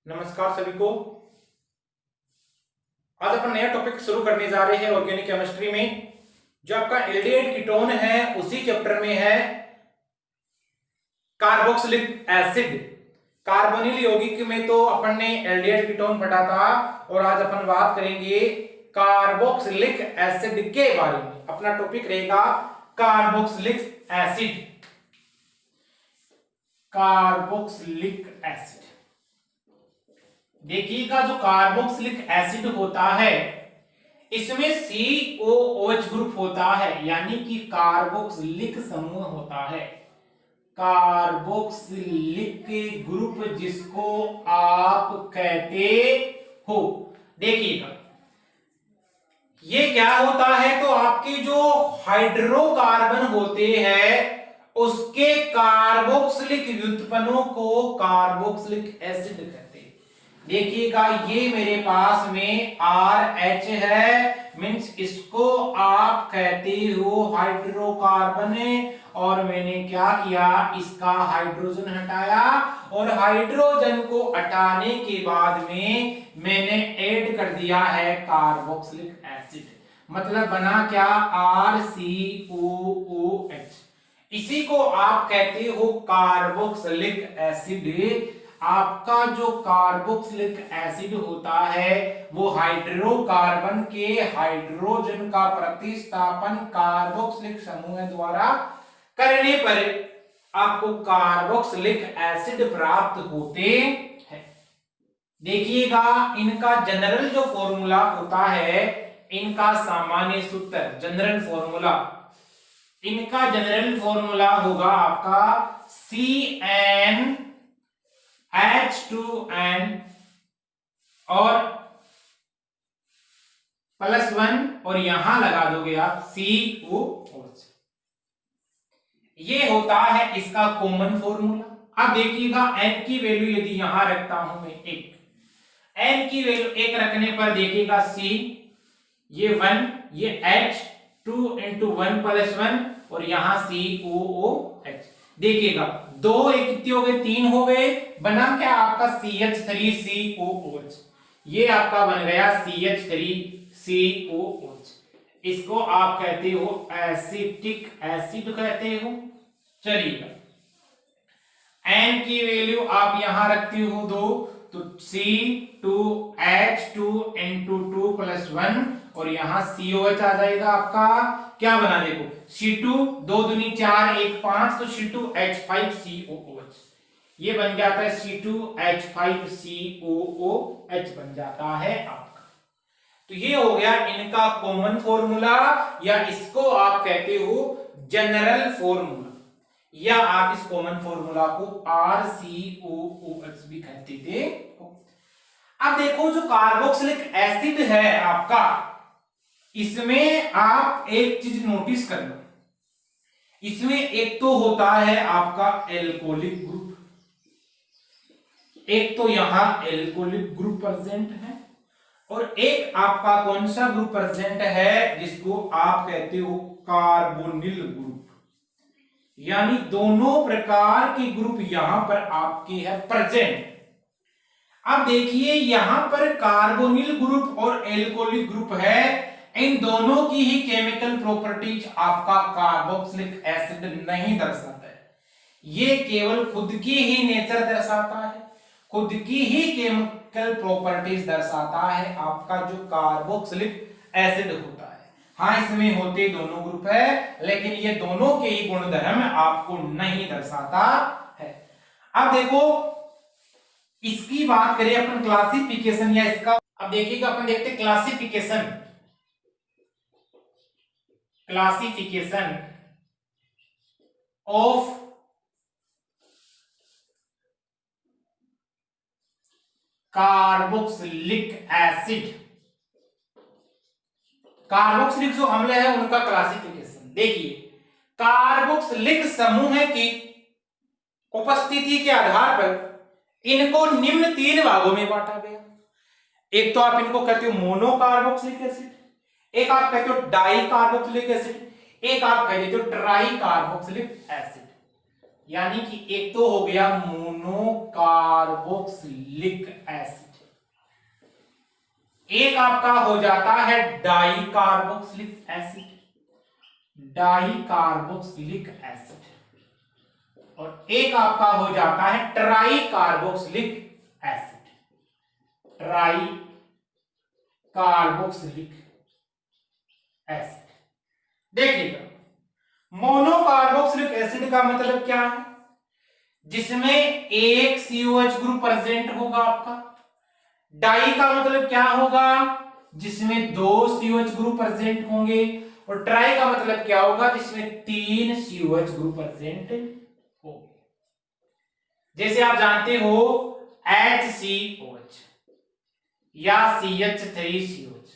नमस्कार सभी को। आज अपन नया टॉपिक शुरू करने जा रहे हैं ऑर्गेनिक केमिस्ट्री में। जो आपका एल्डिहाइड कीटोन है उसी चैप्टर में है कार्बोक्सिलिक एसिड। कार्बोनिल यौगिक में तो अपन ने एल्डिहाइड कीटोन पढ़ा था और आज अपन बात करेंगे कार्बोक्सिलिक एसिड के बारे में। अपना टॉपिक रहेगा कार्बोक्सिलिक एसिड। कार्बोक्सिलिक एसिड देखिएगा, जो कार्बोक्सिलिक एसिड होता है इसमें COOH ग्रुप होता है, यानी कि कार्बोक्सिलिक समूह होता है। कार्बोक्सिलिक ग्रुप जिसको आप कहते हो। देखिएगा ये क्या होता है, तो आपके जो हाइड्रोकार्बन होते हैं उसके कार्बोक्सिलिक व्युत्पन्नों को कार्बोक्सिलिक एसिड कहते हैं। देखिएगा ये मेरे पास में RH है, मीन्स इसको आप कहते हो हाइड्रोकार्बन, और मैंने क्या किया, इसका हाइड्रोजन हटाया और हाइड्रोजन को हटाने के बाद में मैंने ऐड कर दिया है कार्बोक्सिलिक एसिड। मतलब बना क्या, RCOOH। इसी को आप कहते हो कार्बोक्सिलिक एसिड। आपका जो कार्बोक्सिलिक एसिड होता है वो हाइड्रोकार्बन के हाइड्रोजन का प्रतिस्थापन कार्बोक्सिलिक समूह द्वारा करने पर आपको कार्बोक्सिलिक एसिड प्राप्त होते हैं। देखिएगा इनका जनरल जो फॉर्मूला होता है, इनका सामान्य सूत्र जनरल फॉर्मूला, इनका जनरल फॉर्मूला होगा आपका CnH2n और +1 और यहां लगा दोगे आप COOH। ये होता है इसका कॉमन फॉर्मूला। अब देखिएगा n की वैल्यू यदि यहां रखता हूं मैं 1, n की वैल्यू 1 रखने पर देखिएगा C, ये 1, ये H 2 × 1 + 1 और यहां COOH। देखिएगा 2 1 कितने हो गए, 3 हो गए। बना क्या आपका CH3COOH। ये आपका बन गया CH3COOH। इसको आप कहते हो एसिटिक एसिड कहते हो। चलिएगा N की वैल्यू आप यहां रखते हो 2, तो C2H2 × 2 + 1 और यहां COH आ जाएगा आपका। क्या बना, देखो C2 2 दूनी 4 1 5, तो C2H5COOH ये बन जाता है C2H5COOH बन जाता है आपका। तो ये हो गया इनका कॉमन फॉर्मूला, या इसको आप कहते हो जनरल फॉर्मूला, या आप इस कॉमन फॉर्मूला को RCOOH भी कहते थे। अब देखो जो कार्बोक्सिलिक एसिड है आपका, इसमें आप एक चीज नोटिस कर लो, इसमें एक तो होता है आपका एल्कोहलिक ग्रुप, एक तो यहां एल्कोहलिक ग्रुप प्रेजेंट है, और एक आपका कौन सा ग्रुप प्रेजेंट है जिसको आप कहते हो कार्बोनिल ग्रुप। यानी दोनों प्रकार के ग्रुप यहां पर आपके है प्रेजेंट। अब देखिए यहां पर कार्बोनिल ग्रुप और एल्कोहलिक ग्रुप है, इन दोनों की ही केमिकल प्रॉपर्टीज आपका कार्बोक्सिलिक एसिड नहीं दर्शाता है। ये केवल खुद की ही नेचर दर्शाता है, खुद की ही केमिकल प्रॉपर्टीज दर्शाता है आपका जो कार्बोक्सिलिक एसिड होता है। हाँ इसमें होते दोनों ग्रुप है, लेकिन ये दोनों के ही गुणधर्म आपको नहीं दर्शाता है। अब देखो इसकी बात करें अपन क्लासिफिकेशन या इसका, अब देखिएगा अपन देखते classification of carboxylic acid. Carboxylic जो अम्ल है उनका क्लासिफिकेशन देखिए, कार्बोक्सिलिक समूह की उपस्थिति के आधार पर इनको निम्न 3 भागों में बांटा गया। एक तो आप इनको कहते हो मोनो कार्बोक्सिलिक एसिड, एक आप कहते हो डाई कार्बोक्सिलिक एसिड, एक आप कहते हो ट्राई कार्बोक्सिलिक एसिड। यानी कि एक तो हो गया मोनोकार्बोक्सिलिक एसिड, एक आपका हो जाता है di carboxylic acid, di carboxylic acid, और एक आपका हो जाता है try carboxylic acid, try carboxylic acid. देखिएगा, मोनोकार्बोक्सिलिक एसिड का मतलब क्या है, जिसमें एक COH ग्रुप प्रेजेंट होगा आपका। डाई का मतलब क्या होगा, जिसमें 2 COH ग्रुप प्रेजेंट होंगे, और ट्राई का मतलब क्या होगा, जिसमें 3 COH ग्रुप प्रेजेंट होंगे। जैसे आप जानते हो HCOH या CH3COH,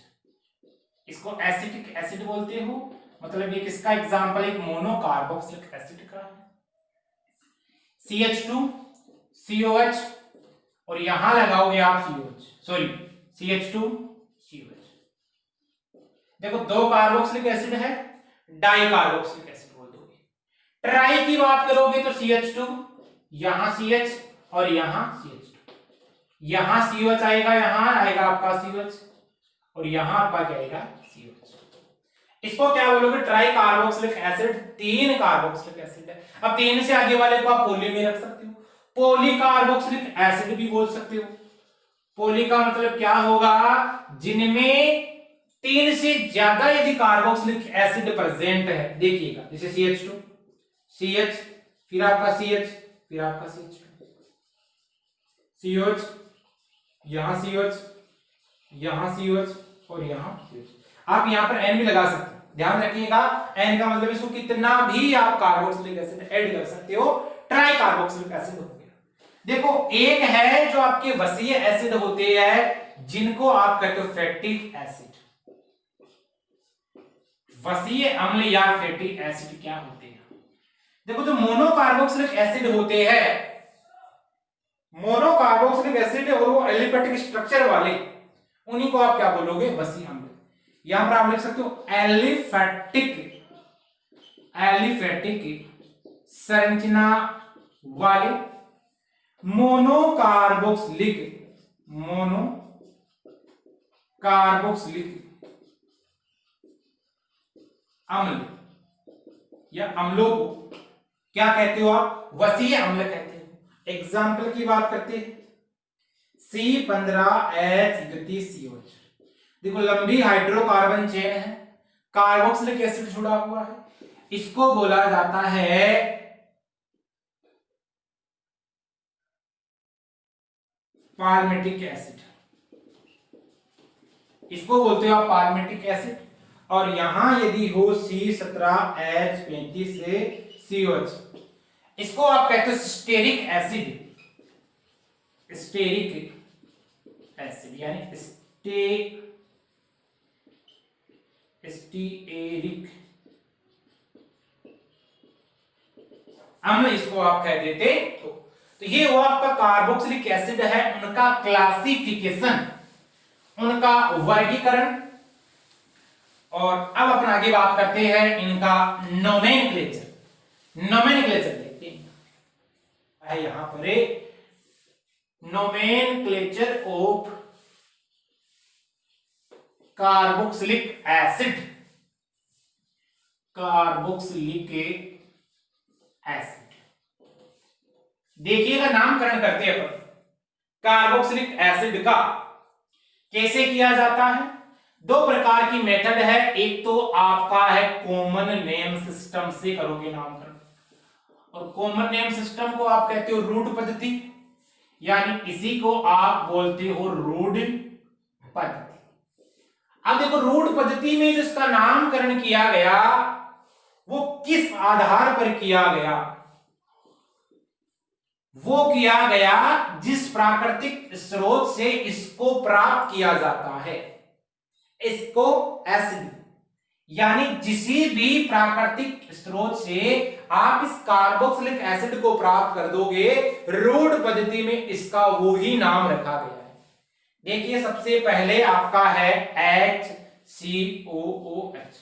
इसको एसिटिक एसिड बोलते हो, मतलब ये किसका एग्जाम्पल, एक मोनोकार्बोक्सिलिक एसिड का है। CH2COH और यहां लगाओगे आप CH2COH। देखो 2 कार्बोक्सिलिक एसिड है, डाई कार्बोक्सिलिक एसिड बोल दोगे। ट्राई की बात करोगे तो CH2, यहां CH और यहां CH2, यहां COH आएगा, यहां आएगा आपका COH, और यहां आपका क्या आएगा COH। इसको क्या बोलोगे, try carboxylic acid, 3 carboxylic acid है। अब 3 से आगे वाले को आप पोली में रख सकते हो, पॉलीकार्बोक्सिलिक एसिड भी बोल सकते हो। पोली का मतलब क्या होगा, जिनमें 3 से ज्यादा यदि कार्बोक्सिलिक एसिड प्रेजेंट है। देखिएगा, जैसे CH2, CH, फिर आपका CH, फिर आपका CH2, COH, यहां COH, यहां COH और यहां COH। आप यहां पर N भी लगा सकते हो, ध्यान रखिएगा। N का मतलब इसको कितना भी आप कार्बोक्सिलिक एसिड ऐड कर सकते हो, ट्राई कार्बोक्सिलिक एसिड हो गया। देखो, एक है जो आपके वसीय एसिड होते हैं, जिनको आप कहते हो फैटी एसिड। वसीय अम्ल या फैटी एसिड क्या होते हैं, देखो जो मोनोकार्बोक्सिलिक एसिड होते हैं, मोनोकार्बोक्सिलिक एसिड और वो एलिफेटिक स्ट्रक्चर वाले, उन्हीं को आप क्या बोलोगे, वसीय अम्ल। यहां पर आप लिख सकते हो एलिफेटिक संरचना वाले मोनोकार्बोक्सिलिक अम्ल या अम्लों को क्या कहते हो आप, वसीय अम्ल कहते हो। एग्जाम्पल की बात करते हैं, C15H30COH। देखो लंबी हाइड्रोकार्बन चेन है, कार्बोक्सिलिक एसिड जुड़ा हुआ है, इसको बोला जाता है पाल्मेटिक एसिड, इसको बोलते हो आप पाल्मेटिक एसिड। और यहां यदि हो C17H35 से COH, इसको आप कहते हो स्टेरिक एसिड, स्टेरिक एसिड यानी स्टीएरिक अम्ल, इसको आप कह देते हो। तो ये वो आपका कार्बोक्सिलिक एसिड है, उनका क्लासिफिकेशन, उनका वर्गीकरण। और अब अपन आगे बात करते हैं इनका नोमेनक्लेचर। नोमेनक्लेचर देखते हैं यहां पर, nomenclature of carboxylic acid, carboxylic acid. देखिएगा, नामकरण करते हैं अपन कार्बोक्सिलिक एसिड का कैसे किया जाता है। 2 प्रकार की मेथड है, एक तो आपका है कॉमन नेम सिस्टम से करोगे नामकरण, और कॉमन नेम सिस्टम को आप कहते हो रूढ़ पद्धति, यानी इसी को आप बोलते हो रूढ़ पद्धति। अब देखो, रूढ़ पद्धति में जिसका नामकरण किया गया वो किस आधार पर किया गया, वो किया गया जिस प्राकृतिक स्रोत से इसको प्राप्त किया जाता है, इसको एसिड, यानी किसी भी प्राकृतिक स्रोत से आप इस कार्बोक्सिलिक एसिड को प्राप्त कर दोगे, रूढ़ पद्धति में इसका वो ही नाम रखा गया है। देखिए, सबसे पहले आपका है HCOOH,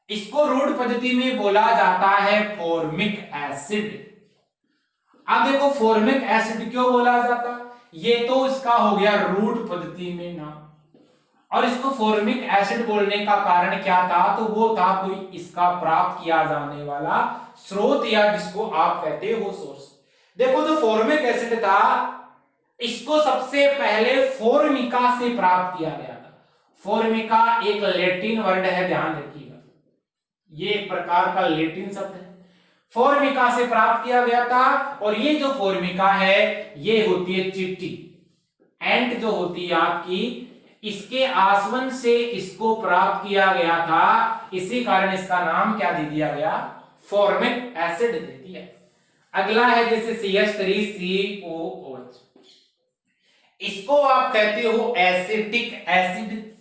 इसको रूढ़ पद्धति में बोला जाता है फॉर्मिक एसिड। एसिड। अब देखो फॉर्मिक एसिड क्यों बोला जाता, ये तो इसका हो गया रूट पद्धति में नाम, और इसको फॉर्मिक एसिड बोलने का कारण क्या था, तो वो था कोई इसका प्राप्त किया जाने वाला स्रोत, या जिसको आप कहते हो सोर्स। देखो जो फॉर्मिक एसिड था इसको सबसे पहले फॉर्मिका से प्राप्त किया गया था। फॉर्मिका एक लैटिन वर्ड है, ध्यान रखिएगा, ये एक प्रकार का लैटिन शब्द है, फॉर्मिका से प्राप्त किया गया था। और ये जो फॉर्मिका है ये होती है चींटी, एंट जो होती है आपकी, इसके आसवन से इसको प्राप्त किया गया था, इसी कारण इसका नाम क्या दे दिया गया, फॉर्मिक एसिड दे दिया। अगला है जैसे CH3COOH, इसको आप कहते हो एसिटिक एसिड,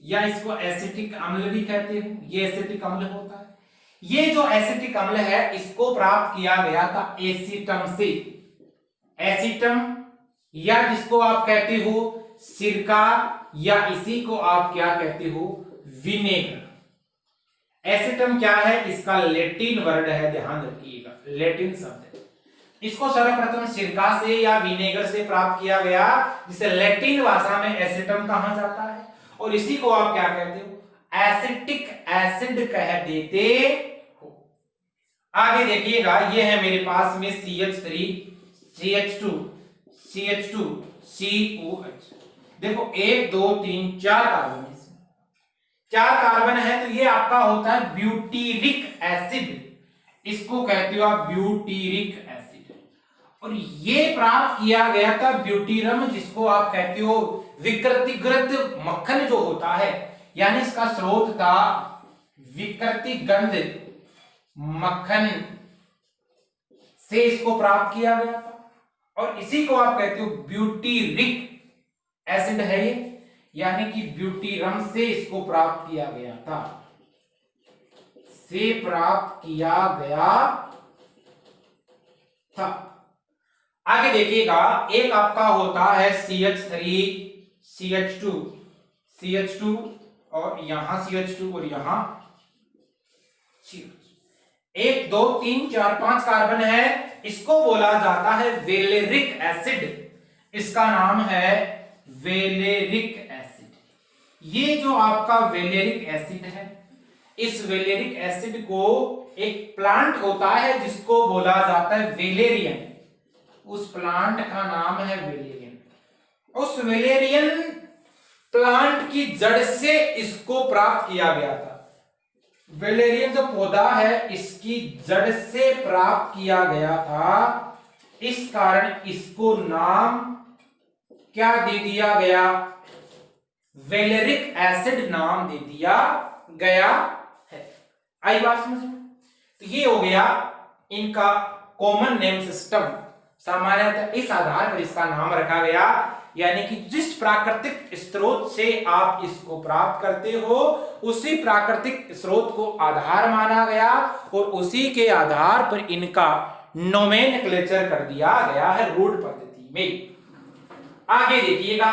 या इसको एसिटिक अम्ल भी कहते हो, ये एसिटिक अम्ल होता है। ये जो एसिटिक अम्ल है इसको प्राप्त किया गया था एसीटम से, एसीटम, या जिसको आप कहते हो सिरका, या इसी को आप क्या कहते हो, विनेगर। एसिटम क्या है, इसका लैटिन वर्ड है, ध्यान रखिएगा, लैटिन शब्द है। इसको सर्वप्रथम सिरका से या विनेगर से प्राप्त किया गया, जिसे लैटिन भाषा में एसिटम कहा जाता है, और इसी को आप क्या कहते हो, एसिटिक एसिड कह देते हो। आगे देखिएगा, ये है मेरे पास में CH3 CH2 CH2 COH, देखो 1 2 3 4 कार्बन, इसमें 4 कार्बन है, तो ये आपका होता है ब्यूटीरिक एसिड, इसको कहते हो आप ब्यूटीरिक एसिड। और ये प्राप्त किया गया था ब्यूटीरम, जिसको आप कहते हो विकृतिग्रंथ मक्खन जो होता है, यानी इसका स्रोत था विकृतिगंध मक्खन से इसको प्राप्त किया गया था, और इसी को आप कहते हो ब्यूटीरिक एसिड है ये, यानी कि ब्यूटीरम से इसको प्राप्त किया गया था, से प्राप्त किया गया था। आगे देखिएगा, एक आपका होता है CH3 CH2 और यहां CH2 और यहां CH। 1 2 3 4 5 कार्बन है, इसको बोला जाता है वेलेरिक एसिड, इसका नाम है वेलेरिक एसिड। ये जो आपका वेलेरिक एसिड है, इस वेलेरिक एसिड को एक प्लांट होता है जिसको बोला जाता है वेलेरियन, उस प्लांट का नाम है वेलेरियन। उस वेलेरियन प्लांट की जड़ से इसको प्राप्त किया गया था। वेलेरियन जो पौधा है इसकी जड़ से प्राप्त किया गया था, इस कारण इसको नाम क्या दे दिया गया, वेलेरिक एसिड नाम दे दिया गया है। आई बात समझ में? तो ये हो गया इनका कॉमन नेम सिस्टम, सामान्यतः इस आधार पर इसका नाम रखा गया, यानी कि जिस प्राकृतिक स्रोत से आप इसको प्राप्त करते हो उसी प्राकृतिक स्रोत को आधार माना गया, और उसी के आधार पर इनका नोमेनक्लेचर कर दिया गया है रूट पद्धति में। आगे देखिएगा,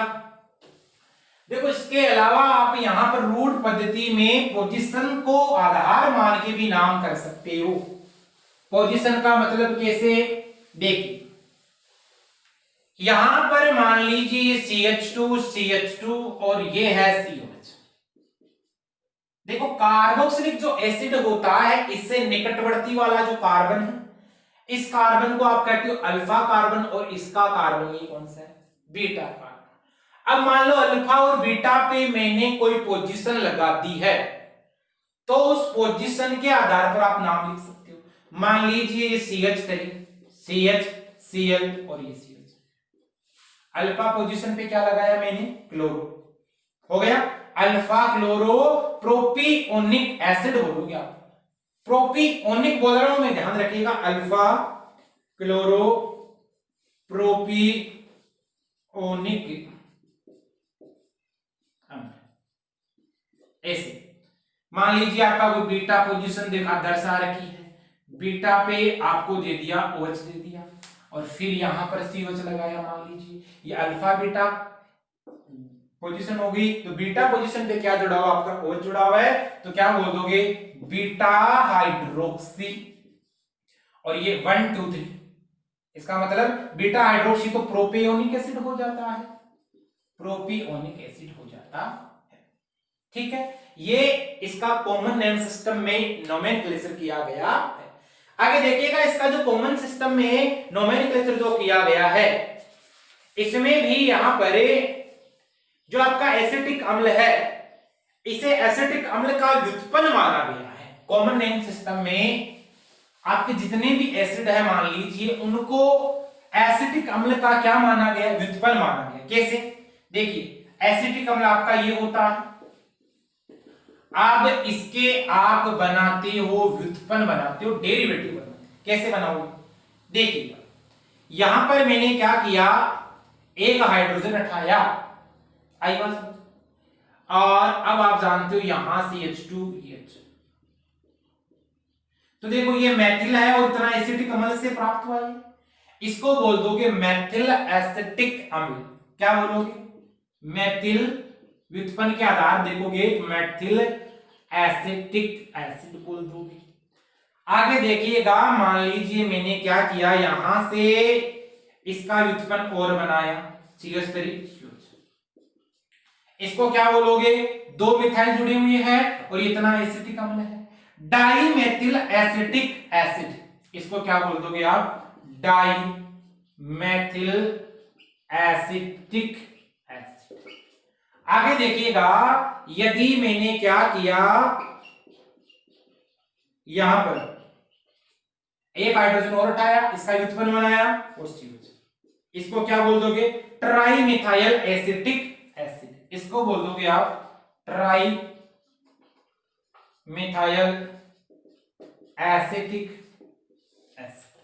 देखो इसके अलावा आप यहां पर रूट पद्धति में पोजीशन को आधार मान के भी नाम कर सकते हो। पोजीशन का मतलब कैसे, देखिए यहां पर मान लीजिए CH2 और ये है COH। देखो कार्बोक्सिलिक जो एसिड होता है, इससे निकटवर्ती वाला जो कार्बन है, इस कार्बन को आप कहते हो अल्फा कार्बन, और इसका कार्बन ये कौन सा है, बीटा कार्बन। अब मान लो अल्फा और बीटा पे मैंने कोई पोजीशन लगा दी है, तो उस पोजीशन के आधार पर आप नाम लिख सकते हो। मान लीजिए ये CH3 CH Cl और ये CH। अल्फा पोजीशन पे क्या लगाया मैंने, क्लोरो, हो गया अल्फा क्लोरो प्रोपियोनिक एसिड बोलोगे आप, प्रोपियोनिक बोल रहा हूं मैं, ध्यान रखिएगा, अल्फा क्लोरो प्रोपियोनिक ऐसे। मान लीजिए आपका कोई बीटा पोजीशन देखा दर्शा रखी है, बीटा पे आपको दे दिया OH दे दिया, और फिर यहां पर COH लगाया, मान लीजिए ये अल्फा बीटा पोजीशन होगी, तो बीटा पोजीशन पे क्या जुड़ा हुआ, आपका OH जुड़ा हुआ है, तो क्या बोल दोगे, बीटा हाइड्रोक्सी। और ये 1 2 3, इसका मतलब बीटा हाइड्रोक्सी तो प्रोपियोनिक एसिड हो जाता है, प्रोपियोनिक एसिड हो जाता है। ठीक है, ये इसका कॉमन नेम सिस्टम में नोमेनक्लेचर किया गया है। आगे देखिएगा, इसका जो कॉमन सिस्टम में नोमेनक्लेचर जो किया गया है, इसमें भी यहां पर जो आपका एसिटिक अम्ल है, इसे एसिटिक अम्ल का व्युत्पन्न माना गया है। कॉमन नेम सिस्टम में आपके जितने भी एसिड है मान लीजिए, उनको एसिटिक अम्ल का क्या माना गया, व्युत्पन्न माना गया। कैसे, देखिए एसिटिक अम्ल आपका ये होता है, अब इसके आप बनाते हो व्युत्पन्न, बनाते हो डेरिवेटिव बनाते हो। कैसे बनाओगे, देखिए यहां पर मैंने क्या किया, एक हाइड्रोजन उठाया, आई बात समझ, और अब आप जानते हो यहां से H2H, तो देखो ये मैथिल है और इतना एसिटिक अम्ल से प्राप्त हुआ है, इसको बोल दोगे मैथिल एसिटिक अम्ल। क्या बोलोगे, मैथिल, व्युत्पन्न के आधार देखोगे मैथिल एसिटिक एसिड बोल दोगे। आगे देखिएगा, मान लीजिए मैंने क्या किया, यहां से इसका व्युत्पन्न और बनाया CH3, इसको क्या बोलोगे, 2 मिथाइल जुड़ी हुई है और इतना एसिटिक अम्ल है, डाईमेथिल एसिटिक एसिड, इसको क्या बोल दोगे आप, डाईमेथिल एसिटिक एसिड। आगे देखिएगा, यदि मैंने क्या किया, यहां पर एक हाइड्रोजन और उठाया, इसका व्युत्पन्न बनाया और CH, इसको क्या बोल दोगे, ट्राईमिथाइल एसिटिक एसिड, इसको बोल दोगे आप ट्राई मिथाइल एसिटिक एसिड।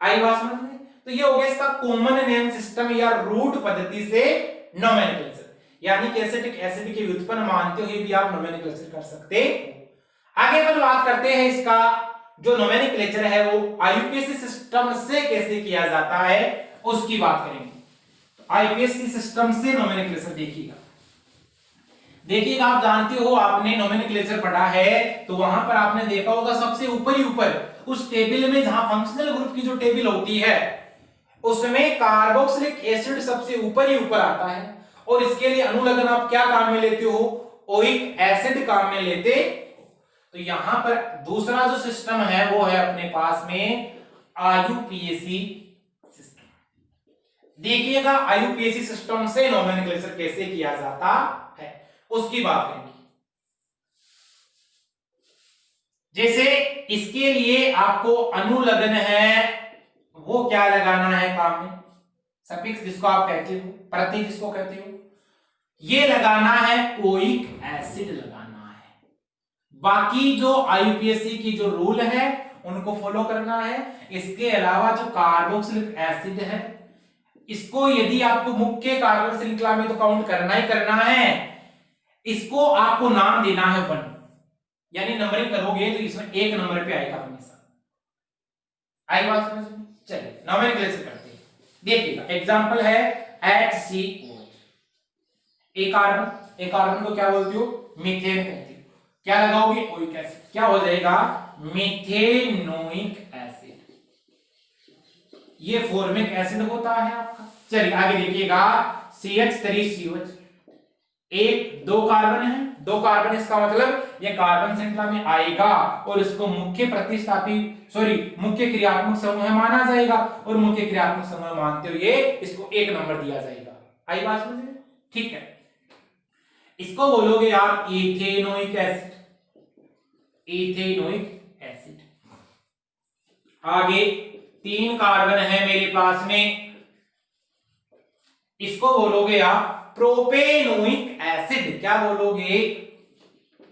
आई बात समझ में, तो ये हो गया इसका कॉमन नेम सिस्टम या रूट पद्धति से नोमेनक्लेचर, यानी कि एसिटिक एसिड के व्युत्पन्न मानते हुए भी आप नोमेनक्लेचर कर सकते हो। आगे अपन बात करते हैं इसका जो नोमेनक्लेचर है वो आईयूपीएसी सिस्टम से कैसे किया जाता है, उसकी बात करेंगे। आईयूपीएसी सिस्टम से नोमेनक्लेचर देखिएगा, आप जानते हो, आपने नोमेनक्लेचर पढ़ा है तो वहां पर आपने देखा होगा सबसे ऊपर ही ऊपर उस टेबल में, जहां फंक्शनल ग्रुप की जो टेबल होती है उसमें कार्बोक्सिलिक एसिड सबसे ऊपर ही ऊपर आता है, और इसके लिए अनुलग्न आप क्या काम में लेते हो, ओइक एसिड काम में लेते। तो यहां पर दूसरा जो सिस्टम है वो है अपने पास में आईयूपीएसी सिस्टम। देखिएगा आईयूपीएसी सिस्टम से नोमेनक्लेचर कैसे किया जाता है उसकी बात करेंगे। जैसे इसके लिए आपको अनुलग्न है वो क्या लगाना है काम में, सफिक्स जिसको आप कहते हो, प्रतीक जिसको कहते हो, ये लगाना है, ओइक एसिड लगाना है। बाकी जो आईयूपीएसी की जो रूल है उनको फॉलो करना है। इसके अलावा जो कार्बोक्सिलिक एसिड है, इसको यदि आपको मुख्य कार्बन श्रृंखला में तो काउंट करना ही करना है, इसको आपको नाम देना है 1, यानी नंबरिंग करोगे तो इसमें 1 नंबर पे आएगा हमेशा। आई बात समझ में, चलिए नोमेनक्लेचर करते हैं। देखिएगा एग्जांपल है HCO, एक कार्बन को क्या बोलते हो, मीथेन कहते हो, क्या लगाओगे, ओइक एसिड, क्या हो जाएगा, मीथेनोइक एसिड, ये फॉर्मिक एसिड होता है आपका। चलिए आगे देखिएगा, CH3COH, एक 2 कार्बन है, 2 कार्बन, इसका मतलब ये कार्बन श्रृंखला में आएगा और इसको मुख्य प्रतिस्थापी मुख्य क्रियात्मक समूह माना जाएगा, और मुख्य क्रियात्मक समूह मानते हुए इसको 1 नंबर दिया जाएगा। आई बात समझ में, ठीक है। इसको बोलोगे आप इथेनोइक एसिड, इथेनोइक एसिड। आगे 3 कार्बन है मेरे पास में, इसको बोलोगे आप प्रोपेनोइक एसिड, क्या बोलोगे,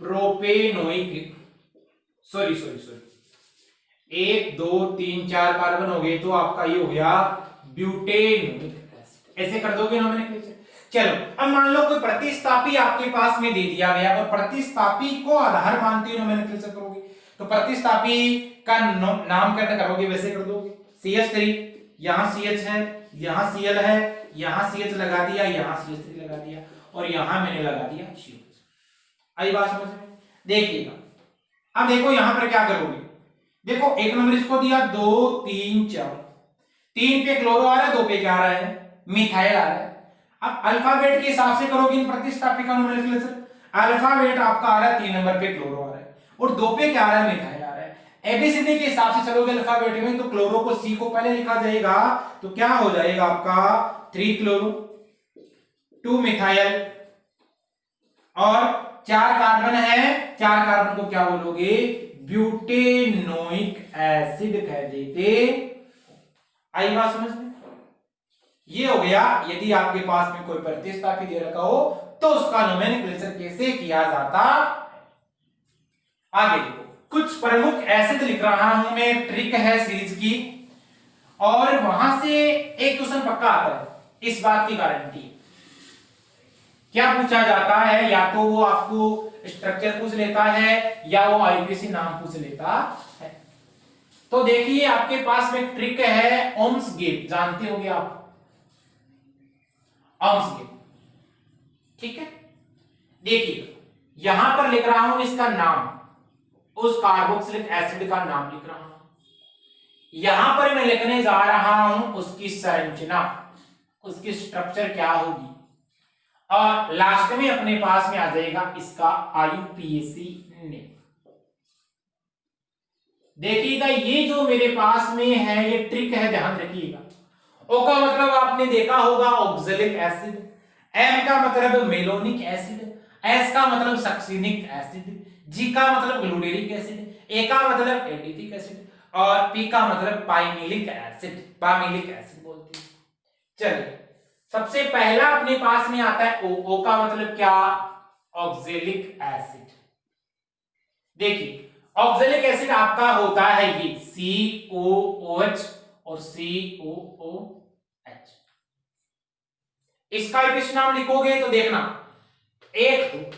प्रोपेनोइक, सॉरी 1 2 3 4 कार्बन हो गए तो आपका ये हो गया ब्यूटेनोइक एसिड। ऐसे कर दोगे नोमेनक्लेचर। चलो अब मान लो कोई प्रतिस्थापी आपके पास में दे दिया गया और प्रतिस्थापी को आधार मानते हुए नोमेनक्लेचर करोगे, तो प्रतिस्थापी का नामकरण करोगे वैसे कर दोगे, CH3, यहां CH है, यहां Cl है, यहां CH लगा दिया, यहां CH3 लगा दिया, और यहां मैंने लगा दिया COH। आई बात समझ में, देखिएगा अब देखो यहां पर क्या करोगे, देखो एक नंबर इसको दिया 2 3 4, 3 पे क्लोरो आ रहा है, 2 पे क्या आ रहा है, मिथाइल आ रहा है। अब अल्फाबेट के हिसाब से करोगे इन प्रतिस्थापी का नोमेनक्लेचर, अल्फाबेट आपका आ रहा है 3 नंबर पे क्लोरो आ रहा है और 2 पे क्या आ रहा है, मिथाइल आ रहा है। एबीसीडी के हिसाब से चलोगे अल्फाबेट में तो क्लोरो को सी को पहले लिखा जाएगा, तो क्या हो जाएगा आपका 3 क्लोरो 2 मिथाइल और 4 कार्बन है, 4 कार्बन को क्या बोलोगे, ब्यूटेनोइक एसिड कह देते। आई बात समझ में? ये हो गया यदि आपके पास में कोई प्रतिस्थापी दे रखा हो तो उसका नोमेनक्लेचर कैसे किया जाता। आगे देखो कुछ प्रमुख एसिड लिख रहा हूं मैं, ट्रिक है सीरीज की, और वहां से एक क्वेश्चन पक्का आता है, इस बात की गारंटी। क्या पूछा जाता है, या तो वो आपको स्ट्रक्चर पूछ लेता है या वो आईपीसी नाम पूछ लेता है। तो देखिए आपके पास में ट्रिक है, ओम्स गेट जानते होंगे आप, ओम्स गेट, ठीक है। देखिए यहां पर लिख रहा हूं इसका नाम, उस कार्बोक्सिलिक एसिड का नाम लिख रहा हूं, यहां पर मैं लिखने जा रहा हूं उसकी संरचना, उसकी स्ट्रक्चर क्या होगी, और लास्ट में अपने पास में आ जाएगा इसका आईयूपीएसी नेम। देखिएगा ये जो मेरे पास में है ये ट्रिक है, ध्यान रखिएगा। ओ का मतलब आपने देखा होगा ऑक्जेलिक एसिड, एम का मतलब मेलोनिक एसिड, एस का मतलब सक्सिनिक एसिड, जी का मतलब ग्लूटेरिक एसिड, ए का मतलब एडिपिक एसिड, और पी का मतलब पाइमिलिक एसिड, पामिलिक एसिड बोलते हैं। चलिए सबसे पहला अपने पास में आता है ओ, ओ का मतलब क्या, ऑक्जेलिक एसिड। देखिए ऑक्जेलिक एसिड आपका होता है ये COOH और COOH। इसका एक नाम लिखोगे तो देखना, एक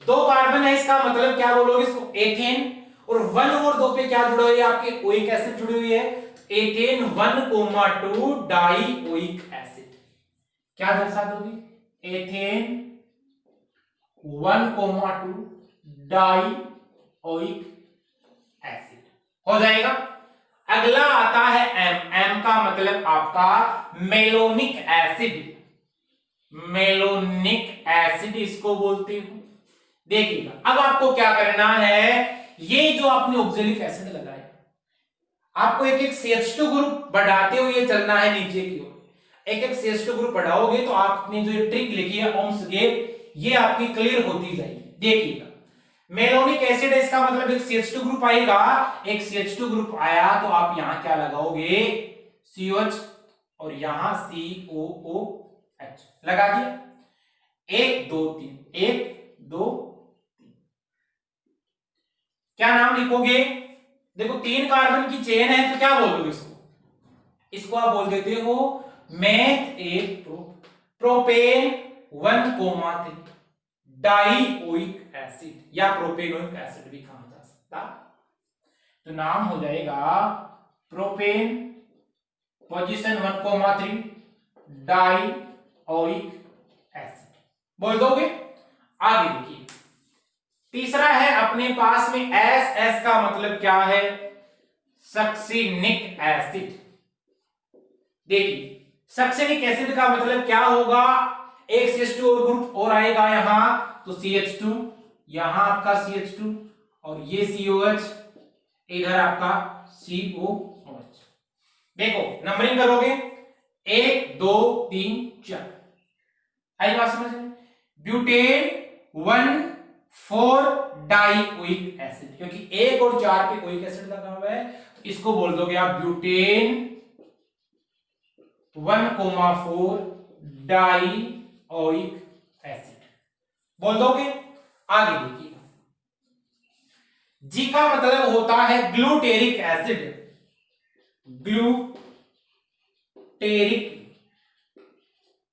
दो कार्बन है, इसका मतलब क्या बोलोगे इसको, एथेन, और 1 और 2 पे क्या जुड़ा हुआ है, आपके ओइक एसिड जुड़ी हुई है, एथेन 1,2 डाई ओइक एसिड। क्या दर्शा दोगे, एथेन 1,2 डाई ओइक एसिड हो जाएगा। अगला आता है एम, एम का मतलब आपका मेलोनिक एसिड, मेलोनिक एसिड इसको बोलते हो। देखिएगा अब आपको क्या करना है, ये जो आपने ऑक्जेलिक एसिड लगाया, आपको एक एक CH2 ग्रुप बढ़ाते हुए चलना है नीचे की ओर, एक एक CH2 ग्रुप बढ़ाओगे तो आपने जो ये ट्रिक लिखी है ओम्स गेट, ये आपकी क्लियर होती जाएगी। देखिएगा मेलोनिक एसिड है, इसका मतलब एक CH2 ग्रुप आएगा, एक CH2 ग्रुप आया तो आप यहां क्या लगाओगे, COH, और यहां COOH लगा दिया, 1 2 3, 1 2 3। क्या नाम लिखोगे, देखो 3 कार्बन की चेन है तो क्या बोलोगे इसको, इसको आप बोल देते हो मेथ 1 प्रोपेन 1,3 डाइओइक एसिड या प्रोपेनोइक एसिड भी कहा जा सकता, तो नाम हो जाएगा प्रोपेन पोजीशन 1,3 डाइओइक एसिड बोल दोगे। आगे देखिए तीसरा है अपने पास में एस, एस का मतलब क्या है, सक्सिनिक एसिड। देखिए सक्सिनिक एसिड का मतलब क्या होगा, एक CH2 और ग्रुप और आएगा यहां तो CH2, यहां आपका CH2 और ये COH, इधर आपका COOH। देखो नंबरिंग करोगे 1 2 3 4, आई बात समझ में, ब्यूटेन 1,4 डाइओइक एसिड, क्योंकि 1 और 4 पे ओइक एसिड लगा हुआ है तो इसको बोल दोगे आप ब्यूटेन 1,4 डाइओइक एसिड बोल दोगे। आगे देखिए जी का मतलब होता है ग्लूटेरिक एसिड, ग्लूटेरिक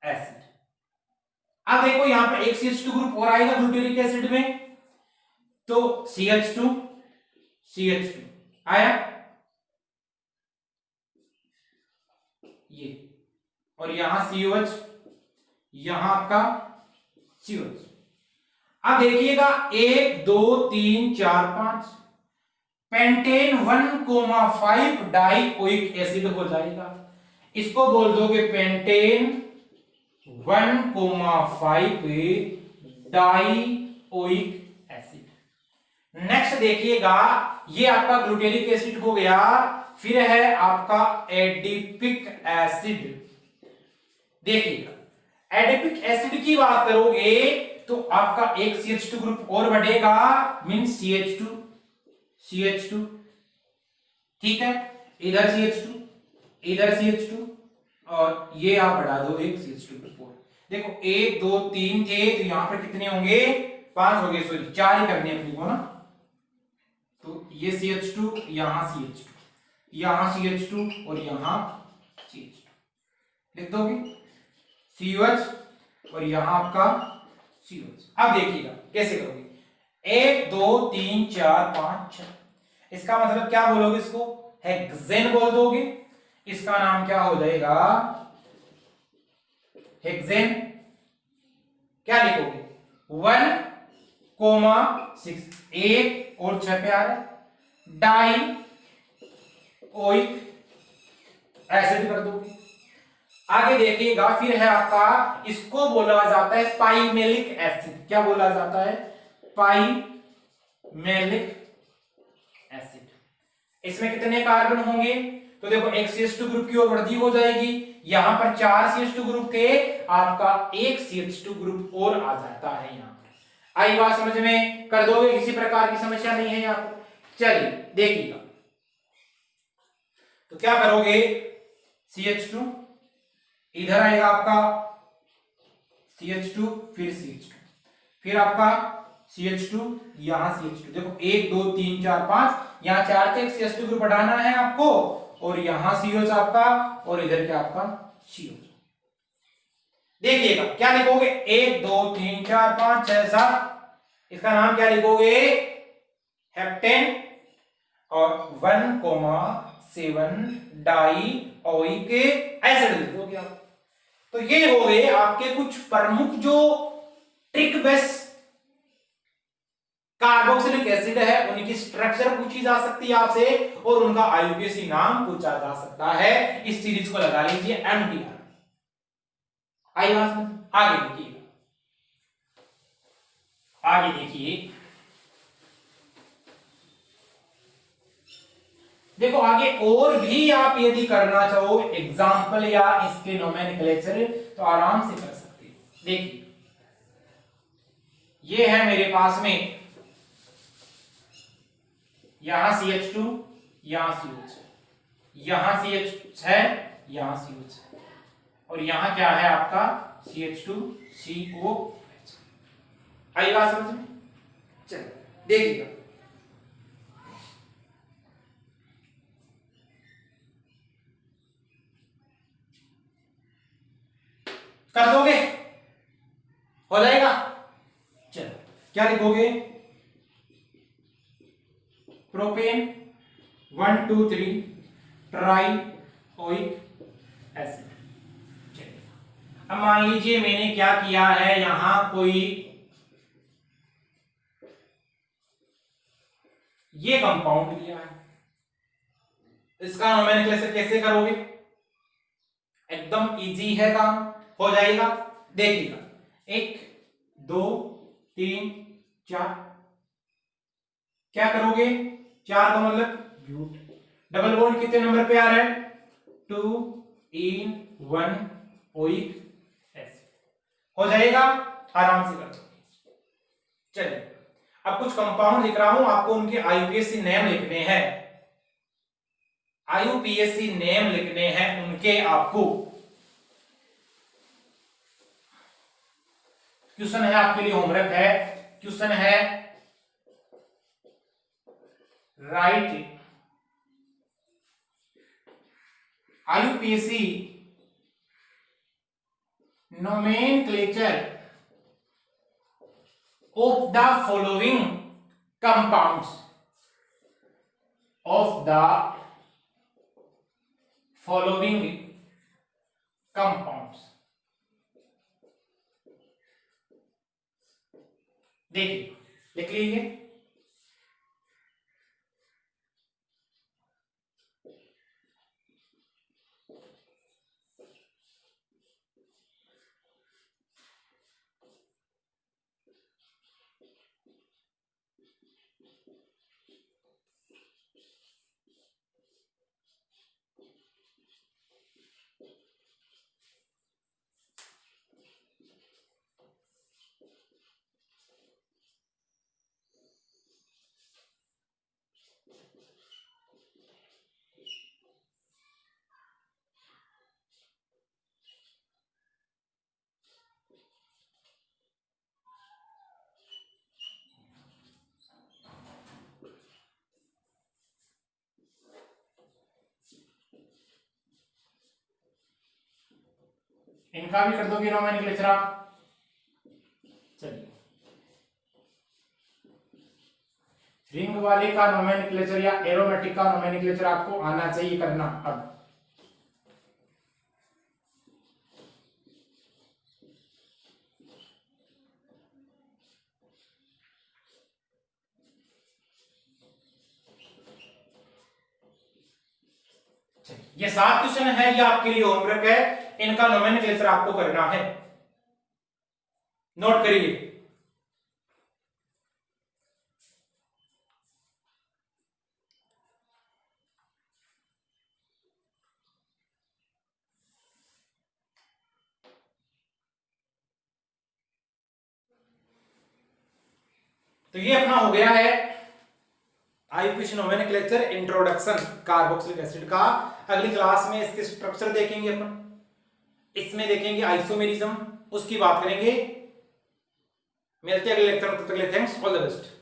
एसिड। अब देखो यहां पर एक CH2 ग्रुप और आएगा ग्लूटेरिक एसिड में, तो CH2 CH2 आया ये, और यहां COH, यहां आपका COH। अब देखिएगा 1 2 3 4 5, पेंटेन 1,5 डाइओइक एसिड हो जाएगा। इसको बोल दोगे पेंटेन 1,5 डाइओइक एसिड। नेक्स्ट देखिएगा, ये आपका ग्लूटेरिक एसिड हो गया। फिर है आपका एडिपिक एसिड। देखिएगा एडिपिक एसिड की बात करोगे तो आपका एक CH2 ग्रुप और बढ़ेगा, मींस CH2 ठीक है, इधर CH2 इधर CH2 और ये आप बढ़ा दो एक CH2 ग्रुप और। देखो 1 2 3 थे तो यहां पर कितने होंगे, 5 हो गए, सॉरी 4 ही करने अपनी को ना। तो ये CH2 यहां CH2 यहां CH2 और यहां CH2 लिख दोगे COH और यहां आपका COH। अब देखिएगा कैसे करोगे, 1 2 3 4 5 6, इसका मतलब क्या बोलोगे, इसको हेक्सेन बोल दोगे। इसका नाम क्या हो जाएगा, हेक्सेन। क्या लिखोगे 1,6, 1 और 6 पे आ रहा है, डाई ओइक एसिड कर दोगे। आगे देखिएगा, फिर है आपका, इसको बोला जाता है पाइमेलिक एसिड। क्या बोला जाता है, पाइमेलिक एसिड। इसमें कितने कार्बन होंगे, तो देखो एक CH2 ग्रुप की ओर वृद्धि हो जाएगी, यहां पर 4 CH2 ग्रुप थे, आपका एक CH2 ग्रुप और आ जाता है यहां पर। आई बात समझ में, कर दोगे, किसी प्रकार की समस्या नहीं है यहां पर। चलिए देखिएगा, तो क्या करोगे, CH2 इधर आएगा आपका CH2 फिर CH2 फिर आपका CH2 यहां CH2। देखो 1 2 3 4 5, यहां 4 से एक CH2 ग्रुप हटाना है आपको, और यहां COH आपका और इधर क्या आपका COH। देखिएगा क्या लिखोगे, 1 2 3 4 5 6 7, इसका नाम क्या लिखोगे, हेप्टेन और 1,7 डाइओइक एसिड लिख दोगे आप। तो ये हो गए आपके कुछ प्रमुख जो ट्रिक बेस कार्बोक्सिलिक एसिड है, उनकी स्ट्रक्चर पूछी जा सकती है आपसे और उनका IUPAC नाम पूछा जा सकता है। इस सीरीज को लगा लीजिए MTR। आई बात समझ, आगे देखिए, आगे देखिए, देखो आगे और भी आप यदि करना चाहो एग्जाम्पल या इसके नोमेनक्लेचर तो आराम से कर सकते हो। देखिए ये है मेरे पास में, यहां CH2 यहां COH, यहां CH है यहां COH है, और यहां क्या है आपका CH2 COH। आई बात समझ में, चलो देखिएगा, कर दोगे, हो जाएगा। चलो क्या लिखोगे, प्रोपेन 1 2 3 ट्राइओइक एसिड। अब मान लीजिए मैंने क्या किया है, यहां कोई ये कंपाउंड लिया है, इसका नोमेनक्लेचर कैसे करोगे, एकदम इजी है काम, हो जाएगा। देखिएगा 1 2 3 4, क्या करोगे, 4 का मतलब ब्यूट, डबल बॉन्ड कितने नंबर पे आ रहा है, 2 in 1 ओइक एसिड, हो जाएगा, आराम से कर दो। चलिए अब कुछ कंपाउंड लिख रहा हूं, आपको उनके IUPAC नेम लिखने हैं, IUPAC नेम लिखने हैं उनके आपको। क्वेश्चन है आपके लिए, होमवर्क है, क्वेश्चन है right IUPAC nomenclature of the following compounds, of the following compounds। देखिए लिख लीजिए, इनका भी कर दोगे नोमेनक्लेचर आप। चलिए, रिंग वाले का नोमेनक्लेचर या एरोमेटिक का नोमेनक्लेचर आपको आना चाहिए करना। अब ये 7 क्वेश्चन है, ये आपके लिए होमवर्क है, इनका नोमेनक्लेचर आपको करना है, नोट करिए। तो ये अपना हो गया है IUPAC nomenclature introduction carboxylic acid का। अगली क्लास में इसके स्ट्रक्चर देखेंगे अपन, इसमें देखेंगे आइसोमेरिज्म, उसकी बात करेंगे। मिलते हैं अगले लेक्चर में, तब तक के लिए थैंक्स, ऑल द बेस्ट।